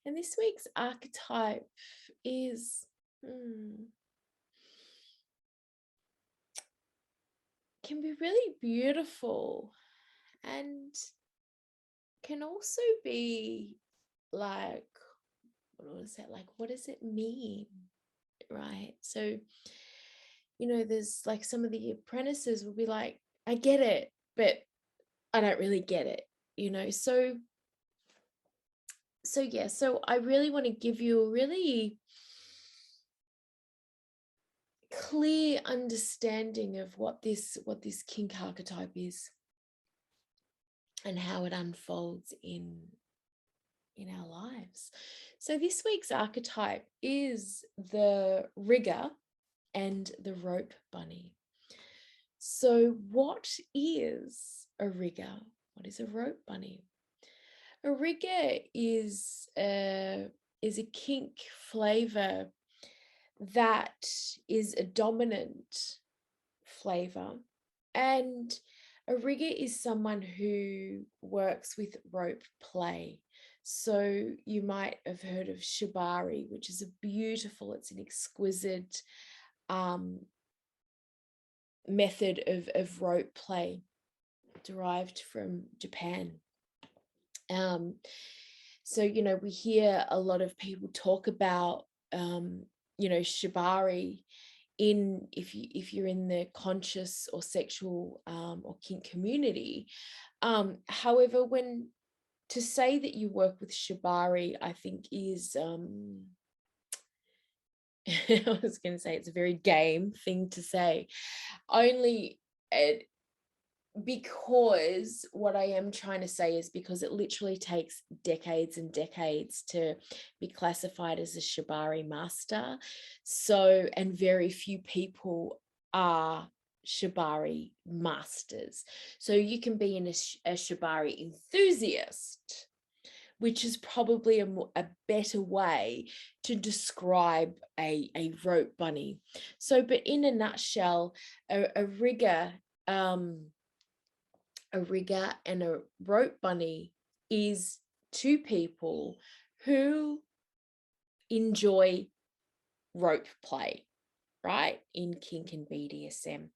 And this week's archetype is can be really beautiful and can also be like, what is that? Like, what does it mean? Right. So, there's like some of the apprentices will be like, I get it, but I don't really get it, So I really want to give you a really clear understanding of what this kink archetype is and how it unfolds in our lives. So this week's archetype is the rigger and the rope bunny. So what is a rigger? What is a rope bunny? A rigger is a kink flavor that is a dominant flavor, and a rigger is someone who works with rope play. So you might have heard of shibari, which is it's an exquisite method of rope play derived from Japan. So we hear a lot of people talk about shibari if you're in the conscious or sexual or kink community. However, when to say that you work with shibari, I think is I was going to say it's a very game thing to say, only because what I am trying to say is because it literally takes decades and decades to be classified as a shibari master. So, and very few people are shibari masters. So you can be a shibari enthusiast, which is probably a better way to describe a rope bunny. So, but in a nutshell, a rigger and a rope bunny is two people who enjoy rope play, right, in kink and BDSM.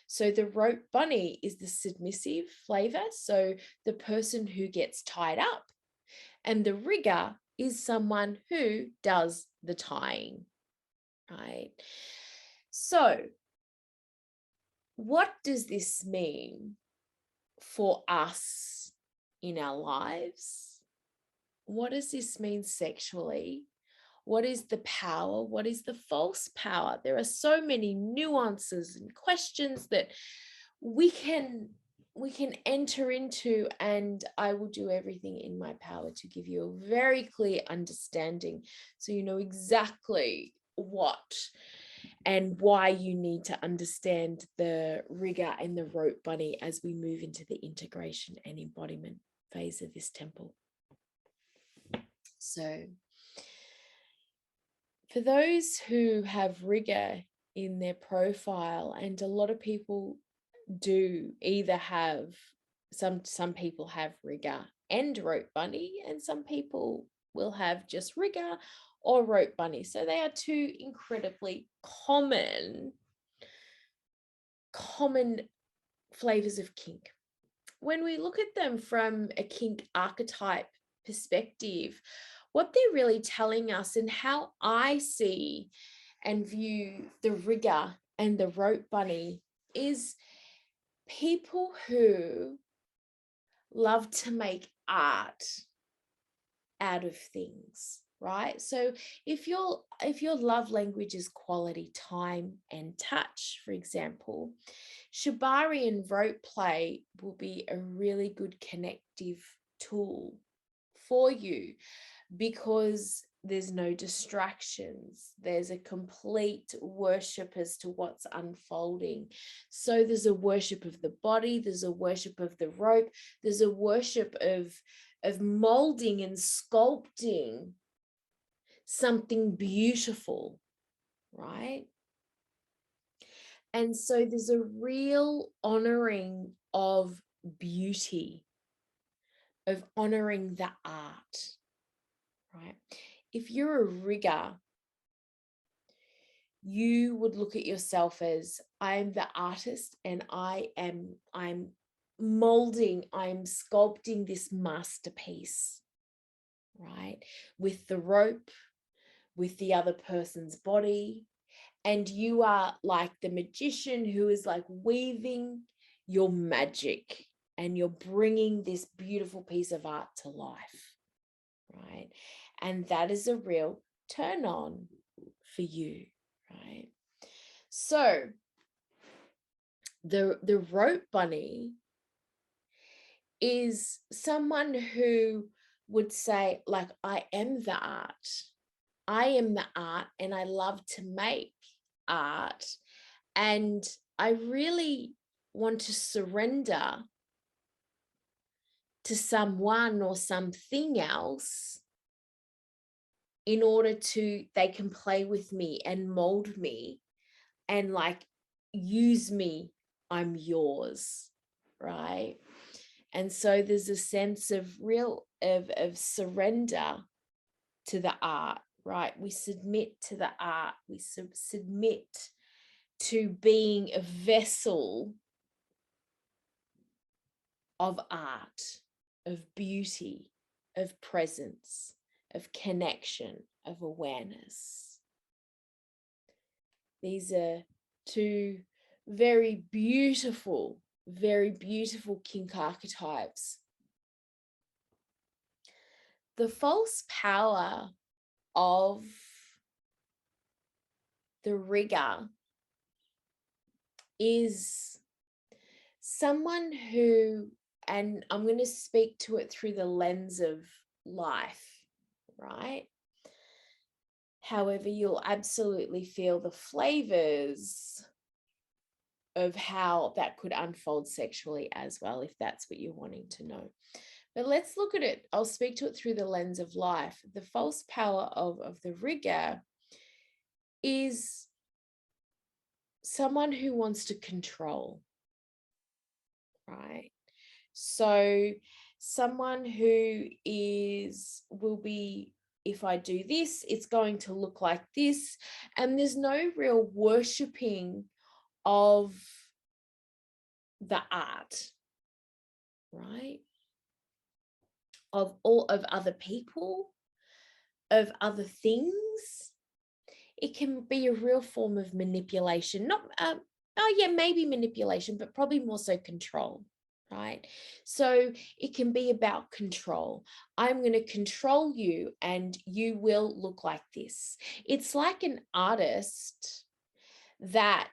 So the rope bunny is the submissive flavor, so the person who gets tied up, and the rigger is someone who does the tying, right? So what does this mean for us in our lives? What does this mean sexually? What is the power? What is the false power? There are so many nuances and questions that we can enter into, and I will do everything in my power to give you a very clear understanding so you know exactly what and why you need to understand the rigger and the rope bunny as we move into the integration and embodiment phase of this temple. So for those who have rigger in their profile, and a lot of people do either have, some people have rigger and rope bunny, and some people will have just rigger or rope bunny. So they are two incredibly common flavors of kink. When we look at them from a kink archetype perspective, what they're really telling us, and how I see and view the rigger and the rope bunny, is people who love to make art out of things, right? So if your love language is quality time and touch, for example, shibari and rope play will be a really good connective tool for you, because there's no distractions. There's a complete worship as to what's unfolding. So there's a worship of the body, there's a worship of the rope, there's a worship of molding and sculpting something beautiful, right? And so there's a real honoring of beauty, of honoring the art, right? if you're a rigger, you would look at yourself as, I'm the artist and I'm molding, I'm sculpting this masterpiece, right? With the rope, with the other person's body. And you are like the magician who is like weaving your magic, and you're bringing this beautiful piece of art to life, right? And that is a real turn on for you, right? So the rope bunny is someone who would say, like, I am the art. I am the art, and I love to make art. And I really want to surrender to someone or something else in order they can play with me and mold me and like use me. I'm yours, right? And so there's a sense of of surrender to the art, right? We submit to the art. We submit to being a vessel of art, of beauty, of presence, of connection, of awareness. These are two very beautiful kink archetypes. The false power of the rigger is someone who, and I'm going to speak to it through the lens of life, right? However, you'll absolutely feel the flavors of how that could unfold sexually as well, if that's what you're wanting to know. But let's look at it. I'll speak to it through the lens of life. The false power of the rigger is someone who wants to control, right? So someone who will be, if I do this, it's going to look like this. And there's no real worshipping of the art, right? Of all of other people, of other things. It can be a real form of manipulation. Not, maybe manipulation, but probably more so control, right? So it can be about control. I'm going to control you and you will look like this. It's like an artist that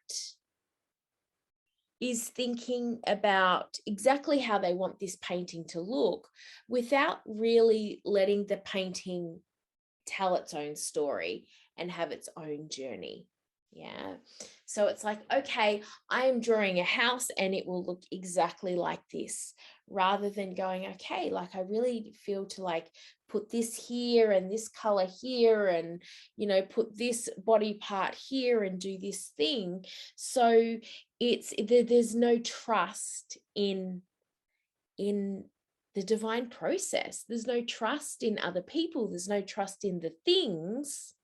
is thinking about exactly how they want this painting to look without really letting the painting tell its own story and have its own journey. Yeah. So it's like, okay, I am drawing a house and it will look exactly like this, rather than going, okay, like I really feel to like put this here and this color here and, put this body part here and do this thing. So there's no trust in the divine process. There's no trust in other people. There's no trust in the things.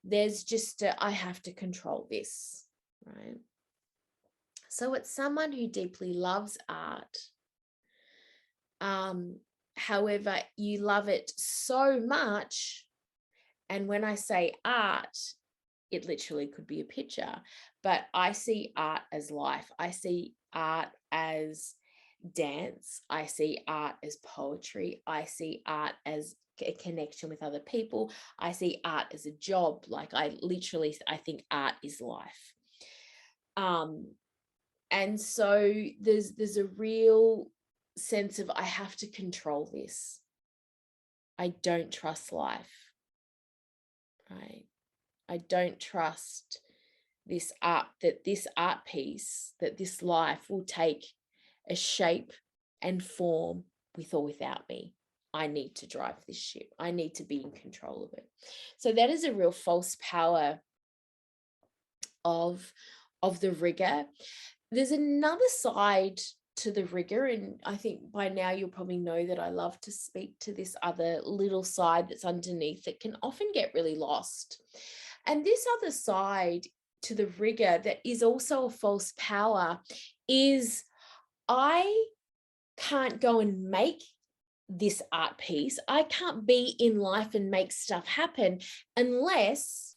There's just I have to control this, right? So it's someone who deeply loves art. However, you love it so much. And when I say art, it literally could be a picture, but I see art as life. I see art as dance. I see art as poetry. I see art as a connection with other people. I see art as a job. Like I think art is life. And so there's a real sense of I have to control this. I don't trust life, right? I don't trust this art piece, that this life will take a shape and form with or without me. I need to drive this ship. I need to be in control of it. So that is a real false power of the rigger. There's another side to the rigor. And I think by now you'll probably know that I love to speak to this other little side that's underneath that can often get really lost. And this other side to the rigor that is also a false power is, I can't go and make this art piece. I can't be in life and make stuff happen unless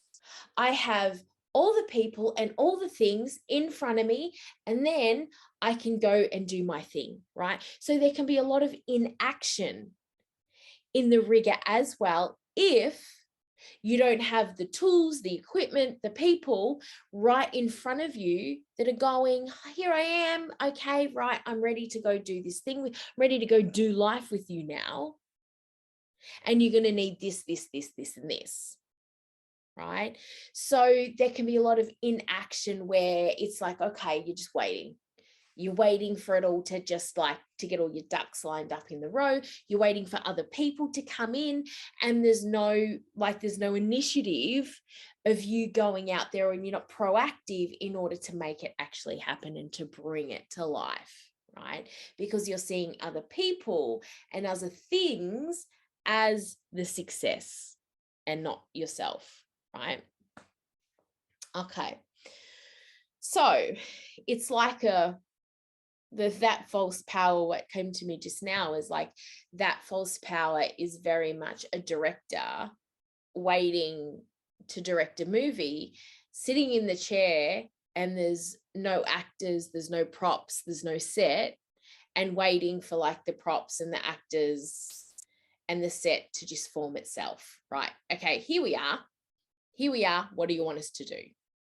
I have all the people and all the things in front of me, and then I can go and do my thing, right? So there can be a lot of inaction in the rigor as well if you don't have the tools, the equipment, the people right in front of you that are going, here I am, okay, right, I'm ready to go do this thing, I'm ready to go do life with you now. And you're going to need this, and this. Right? So there can be a lot of inaction where it's like, okay, you're just waiting. You're waiting for it all to just like to get all your ducks lined up in the row. You're waiting for other people to come in, and there's no initiative of you going out there, and you're not proactive in order to make it actually happen and to bring it to life, right? Because you're seeing other people and other things as the success and not yourself, right? Okay. So it's like that false power, what came to me just now is like, that false power is very much a director waiting to direct a movie, sitting in the chair, and there's no actors, there's no props, there's no set, and waiting for like the props and the actors and the set to just form itself, right? Okay, here we are. What do you want us to do?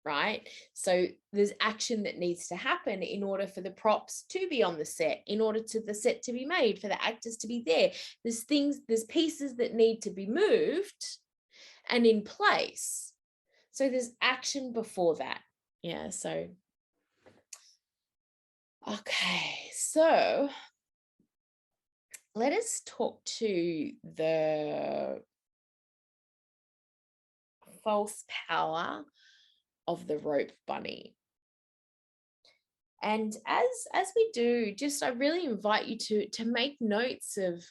Right? So there's action that needs to happen in order for the props to be on the set, in order to the set to be made, for the actors to be there. There's pieces that need to be moved and in place. So there's action before that. Yeah. So, okay. So let us talk to the false power of the rope bunny. And as we do, just I really invite you to make notes of,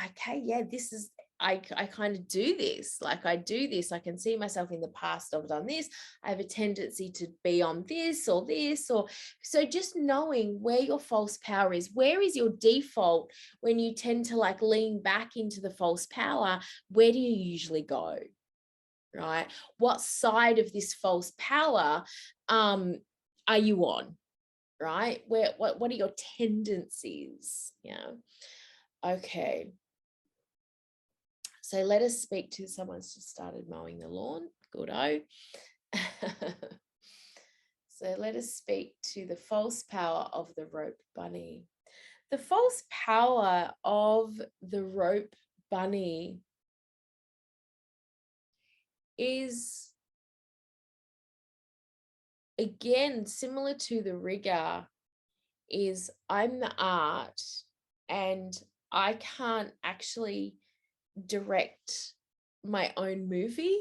okay, yeah, this is, I kind of do this. Like I do this. I can see myself in the past. I've done this. I have a tendency to be on this or this, or so just knowing where your false power is. Where is your default when you tend to like lean back into the false power? Where do you usually go? Right? What side of this false power are you on? Right? What are your tendencies? Yeah. Okay. So let us speak to someone's just started mowing the lawn. Good-o. So let us speak to the false power of the rope bunny. The false power of the rope bunny is, again, similar to the rigor, is I'm the art and I can't actually direct my own movie,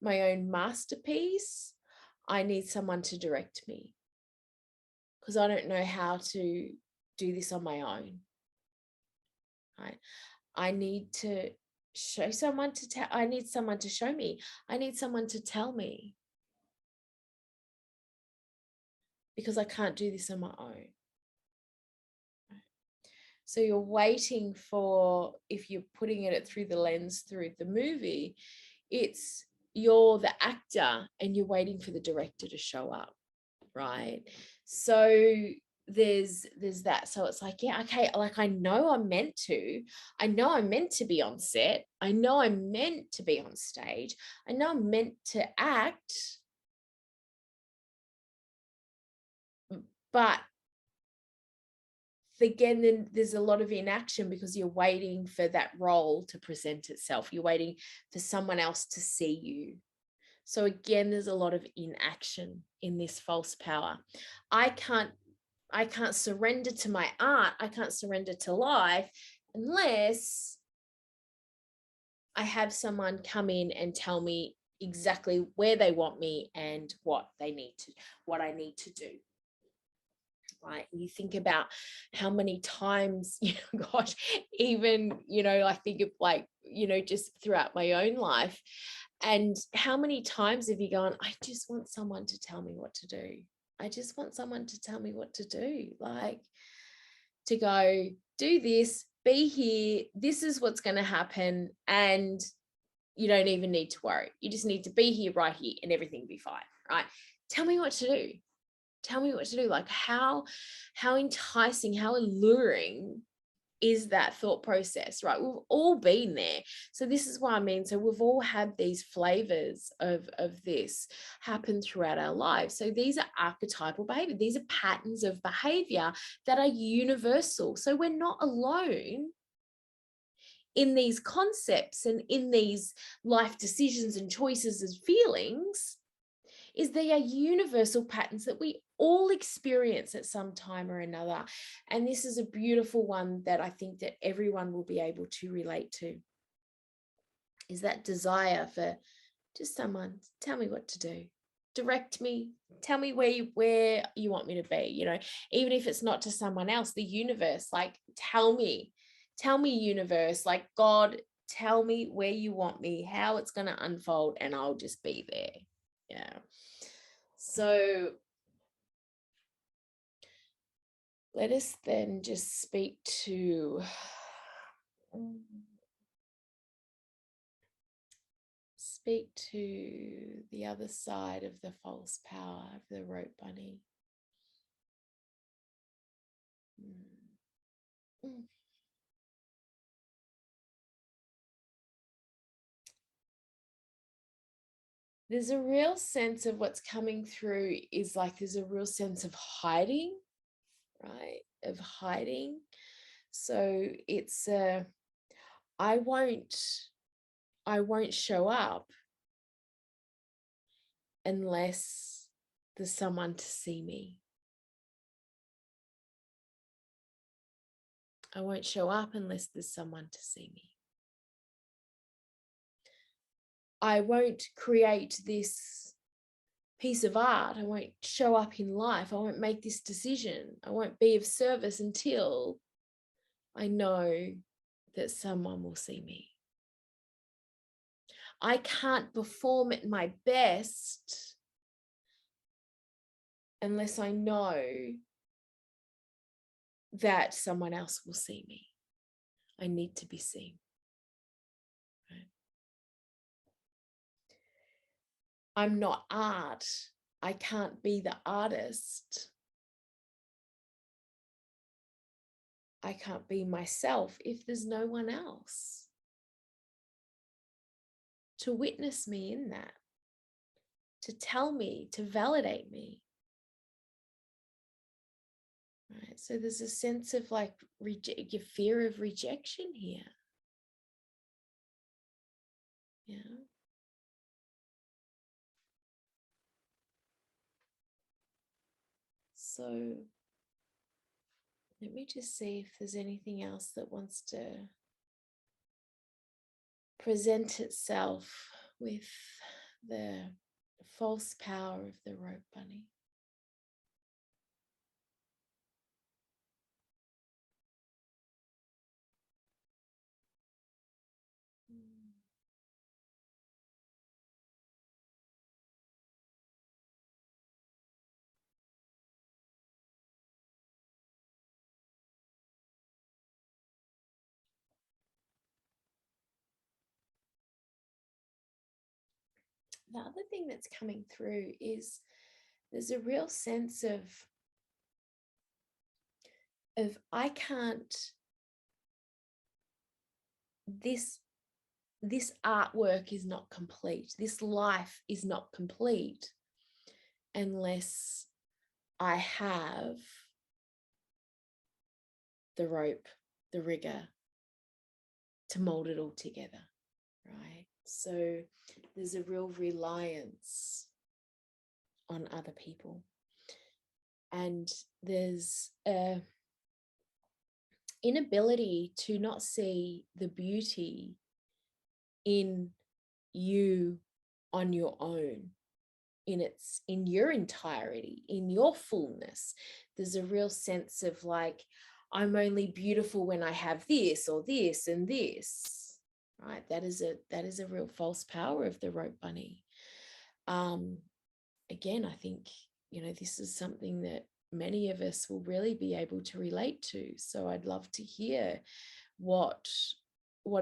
my own masterpiece. I need someone to direct me because I don't know how to do this on my own. Right? I need to show someone to tell. I need someone to show me. I need someone to tell me, because I can't do this on my own. So you're waiting for, if you're putting it through the lens through the movie, it's you're the actor and you're waiting for the director to show up, right? So there's that. So it's like, yeah, okay, like I know I'm meant to be on set. I know I'm meant to be on stage. I know I'm meant to act, but again, then there's a lot of inaction because you're waiting for that role to present itself. You're waiting for someone else to see you. So again, there's a lot of inaction in this false power. I can't surrender to my art. I can't surrender to life unless I have someone come in and tell me exactly where they want me and what I need to do. right? And you think about how many times, gosh, even, I think of like, just throughout my own life, and how many times have you gone, I just want someone to tell me what to do. I just want someone to tell me what to do. Like, to go, do this, be here, this is what's going to happen, and you don't even need to worry. You just need to be here, right here, and everything will be fine, right? Tell me what to do. Tell me what to do. Like, how enticing, how alluring is that thought process, right? We've all been there. So this is what I mean. So we've all had these flavors of this happen throughout our lives. So these are archetypal behavior. These are patterns of behavior that are universal. So we're not alone in these concepts and in these life decisions and choices and feelings. Is they are universal patterns that we all experience at some time or another. And this is a beautiful one that I think that everyone will be able to relate to, is that desire for just someone to tell me what to do, direct me, tell me where you want me to be, even if it's not to someone else, the universe, like, tell me, universe, like, God, tell me where you want me, how it's going to unfold, and I'll just be there. Yeah. So let us then just speak to the other side of the false power of the rope bunny. There's a real sense of what's coming through is like there's a real sense of hiding, right? Of hiding. So it's I won't show up unless there's someone to see me. I won't show up unless there's someone to see me. I won't create this piece of art. I won't show up in life. I won't make this decision. I won't be of service until I know that someone will see me. I can't perform at my best unless I know that someone else will see me. I need to be seen. Right? I'm not art. I can't be the artist. I can't be myself if there's no one else to witness me in that, to tell me, to validate me. Right? So there's a sense of like your fear of rejection here. Yeah. So let me just see if there's anything else that wants to present itself with the false power of the rope bunny. The other thing that's coming through is there's a real sense of I can't, this artwork is not complete. This life is not complete unless I have the rope, the rigor to mold it all together, right? So there's a real reliance on other people. And there's a inability to not see the beauty in you on your own. in your entirety, in your fullness. There's a real sense of like, I'm only beautiful when I have this or this and this, right? That is a real false power of the rope bunny. Again, I think, this is something that many of us will really be able to relate to. So I'd love to hear what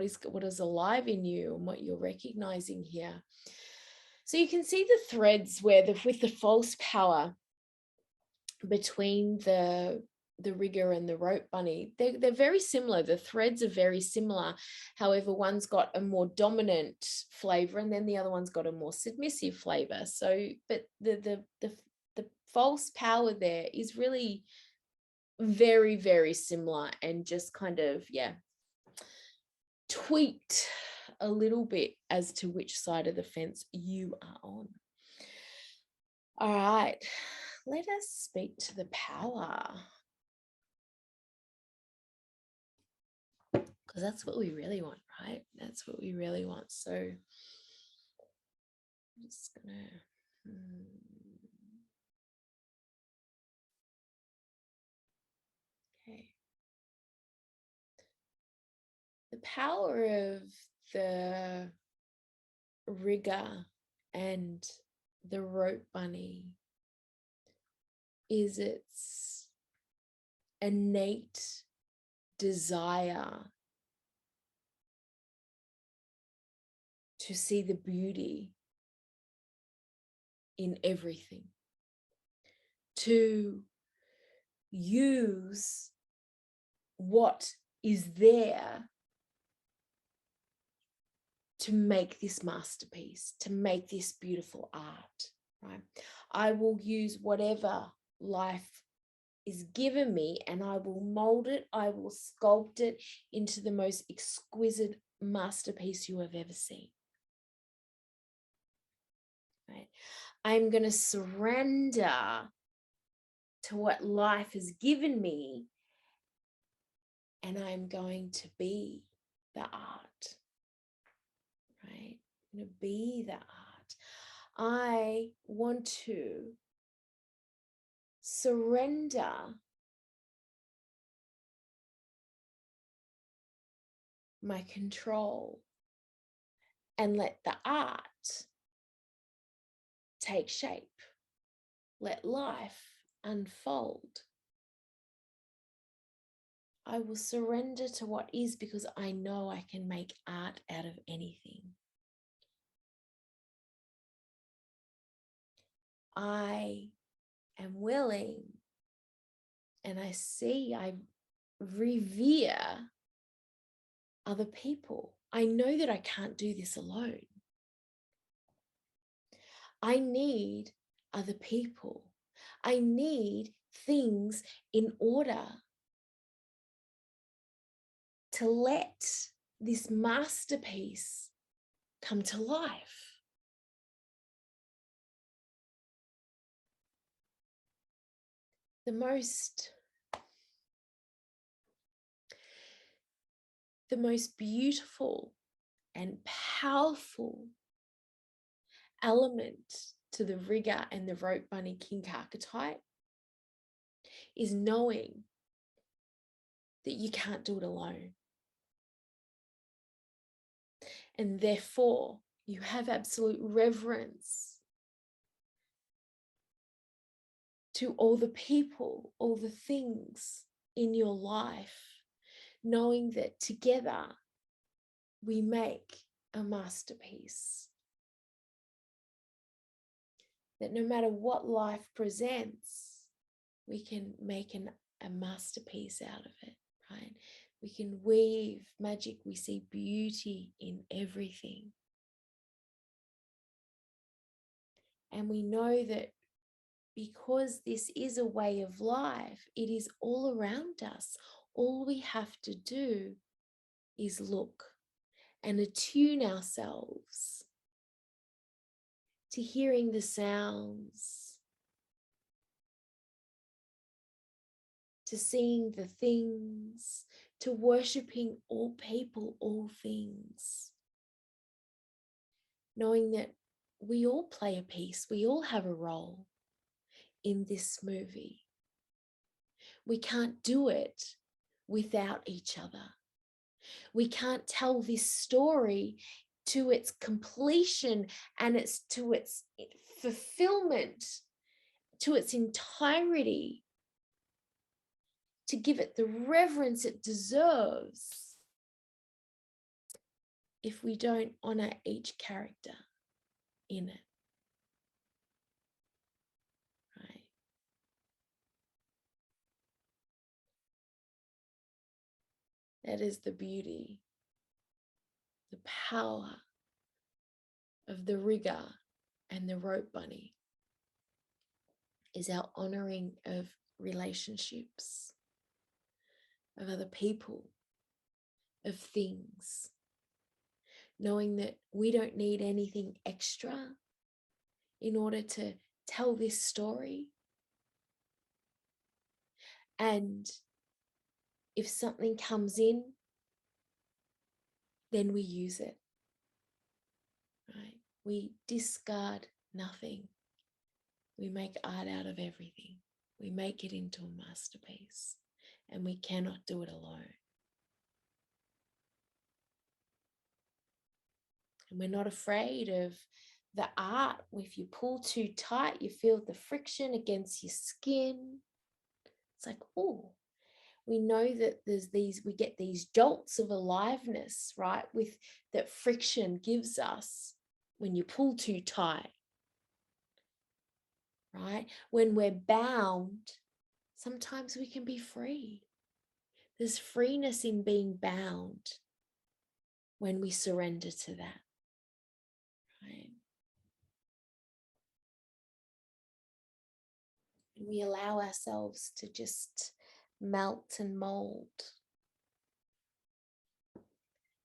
is alive in you and what you're recognizing here. So you can see the threads where with the false power between the rigger and the rope bunny, they're very similar. The threads are very similar. However, one's got a more dominant flavor and then the other one's got a more submissive flavor. So, but the false power there is really very, very similar and just kind of, tweaked a little bit as to which side of the fence you are on. All right, let us speak to the power, because that's what we really want, right? That's what we really want. So I'm just gonna okay. The power of the rigger and the rope bunny is its innate desire to see the beauty in everything, to use what is there to make this masterpiece, to make this beautiful art, right? I will use whatever life is given me and I will mold it, I will sculpt it into the most exquisite masterpiece you have ever seen, right? I'm going to surrender to what life has given me and I'm going to be the art, right? I'm going to be the art. I want to surrender my control and let the art take shape. Let life unfold. I will surrender to what is because I know I can make art out of anything. I am willing and I revere other people. I know that I can't do this alone. I need other people. I need things in order to let this masterpiece come to life. The most beautiful and powerful element to the rigger and the rope bunny kink archetype is knowing that you can't do it alone. And therefore, you have absolute reverence to all the people, all the things in your life, knowing that together we make a masterpiece. That no matter what life presents, we can make a masterpiece out of it, right? We can weave magic. We see beauty in everything. And we know that because this is a way of life, it is all around us. All we have to do is look and attune ourselves to hearing the sounds, to seeing the things, to worshiping all people, all things. Knowing that we all play a piece. We all have a role in this movie. We can't do it without each other. We can't tell this story to its completion and to its fulfillment, to its entirety, to give it the reverence it deserves, if we don't honor each character in it. Right? That is the beauty, the power of the rigger and the rope bunny, is our honoring of relationships, of other people, of things, knowing that we don't need anything extra in order to tell this story. And if something comes in, then we use it, right? We discard nothing. We make art out of everything. We make it into a masterpiece, and we cannot do it alone. And we're not afraid of the art. If you pull too tight, you feel the friction against your skin. It's like, oh, we know that we get these jolts of aliveness, right? With that friction gives us when you pull too tight, right? When we're bound, sometimes we can be free. There's freeness in being bound when we surrender to that, right? And we allow ourselves to just melt and mold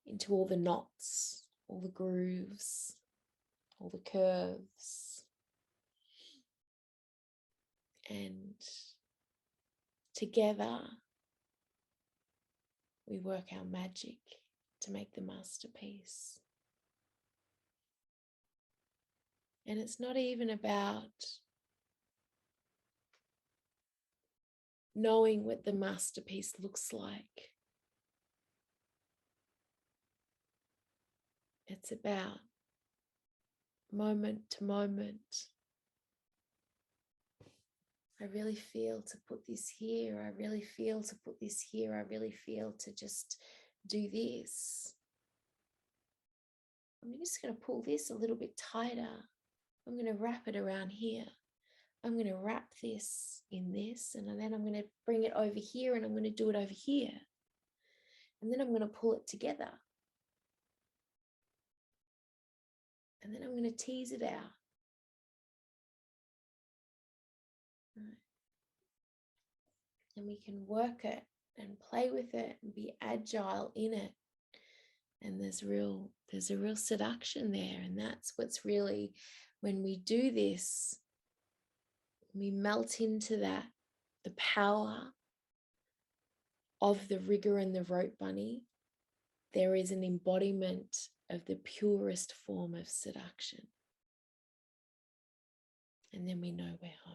into all the knots, all the grooves, all the curves. And together, we work our magic to make the masterpiece. And it's not even about knowing what the masterpiece looks like. It's about moment to moment. I really feel to put this here. I really feel to put this here. I really feel to just do this. I'm just going to pull this a little bit tighter. I'm going to wrap it around here. I'm going to wrap this in this, and then I'm going to bring it over here, and I'm going to do it over here. And then I'm going to pull it together. And then I'm going to tease it out. Right. And we can work it and play with it and be agile in it. And there's a real seduction there. And that's what's really, when we do this, we melt into that, the power of the rigger and the rope bunny. There is an embodiment of the purest form of seduction. And then we know we're home.